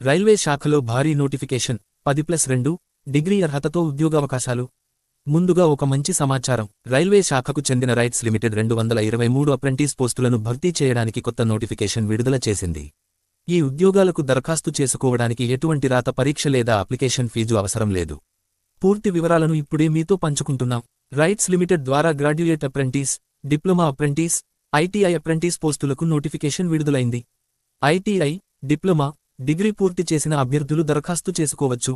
Railway శాఖలో భారీ notification 10+2 degree అర్హతతో ఉద్యోగావకాశాలు. ముందుగా ఒక మంచి సమాచారం. రైల్వే శాఖకు చెందిన రైట్స్ లిమిటెడ్ 223 అప్రెంటిస్ పోస్టులను భర్తీ చేయడానికి కొత్త నోటిఫికేషన్ విడుదల చేసింది. ఈ ఉద్యోగాలకు దరఖాస్తు చేసుకోవడానికి ఎటువంటి రాత పరీక్ష లేదా అప్లికేషన్ ఫీజు అవసరం లేదు. పూర్తి వివరాలను ఇప్పుడే మీతో పంచుకుంటున్నాం. రైట్స్ లిమిటెడ్ ద్వారా graduate apprentice, diploma apprentice, ITI apprentice పోస్టులకు నోటిఫికేషన్ విడుదలైంది. ఐటీఐ, డిప్లొమా, డిగ్రీ పూర్తి చేసిన అభ్యర్థులు దరఖాస్తు చేసుకోవచ్చు.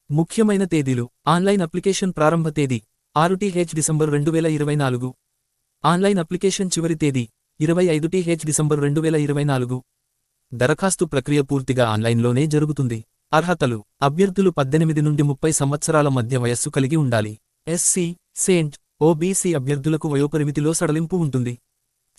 ముఖ్యమైన తేదీలు. ఆన్లైన్ అప్లికేషన్ ప్రారంభ తేదీ 6 డిసెంబర్ 2024. ఆన్లైన్ అప్లికేషన్ చివరి తేదీ 25 డిసెంబర్ 2024. దరఖాస్తు ప్రక్రియ పూర్తిగా ఆన్లైన్లోనే జరుగుతుంది. అర్హతలు. అభ్యర్థులు 18 నుండి 30 సంవత్సరాల మధ్య వయస్సు కలిగి ఉండాలి. ఎస్సీ, సెంట్, ఓబీసీ అభ్యర్థులకు వయోపరిమితిలో సడలింపు ఉంటుంది.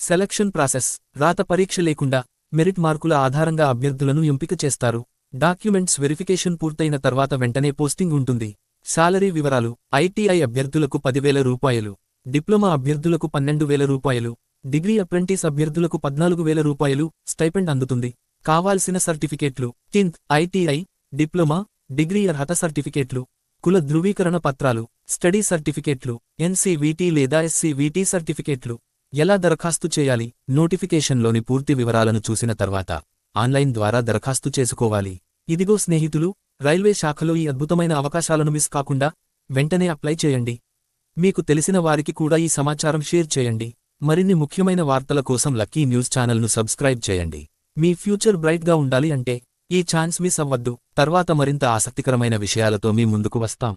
Selection process. రాత పరీక్ష లేకుండా మెరిట్ మార్కుల ఆధారంగా అభ్యర్థులను ఎంపిక చేస్తారు. డాక్యుమెంట్స్ వెరిఫికేషన్ పూర్తయిన తర్వాత వెంటనే పోస్టింగ్ ఉంటుంది. శాలరీ వివరాలు. ఐటీఐ అభ్యర్థులకు 10,000 రూపాయలు, డిప్లొమా అభ్యర్థులకు 12,000 రూపాయలు, డిగ్రీ అప్రెంటిస్ అభ్యర్థులకు 14,000 రూపాయలు స్టైపెండ్ అందుతుంది. కావాల్సిన సర్టిఫికేట్లు. 10th ఐటీఐ, డిప్లొమా, డిగ్రీ అర్హత సర్టిఫికేట్లు, కుల ధృవీకరణ పత్రాలు, స్టడీ సర్టిఫికేట్లు, ఎన్సీవీటీ లేదా ఎస్సీవీటీ సర్టిఫికేట్లు. ఎలా దరఖాస్తు చేయాలి? నోటిఫికేషన్లోని పూర్తి వివరాలను చూసిన తర్వాత ఆన్లైన్ ద్వారా దరఖాస్తు చేసుకోవాలి. ఇదిగో స్నేహితులు, రైల్వే శాఖలో ఈ అద్భుతమైన అవకాశాలను మిస్ కాకుండా వెంటనే అప్లై చేయండి. మీకు తెలిసిన వారికి కూడా ఈ సమాచారం షేర్ చేయండి. మరిన్ని ముఖ్యమైన వార్తల కోసం లక్కీ న్యూస్ ఛానల్ను సబ్స్క్రైబ్ చేయండి. మీ ఫ్యూచర్ బ్రైట్గా ఉండాలి అంటే ఈ ఛాన్స్ మిస్ అవ్వద్దు. తర్వాత మరింత ఆసక్తికరమైన విషయాలతో మీ ముందుకు వస్తాం.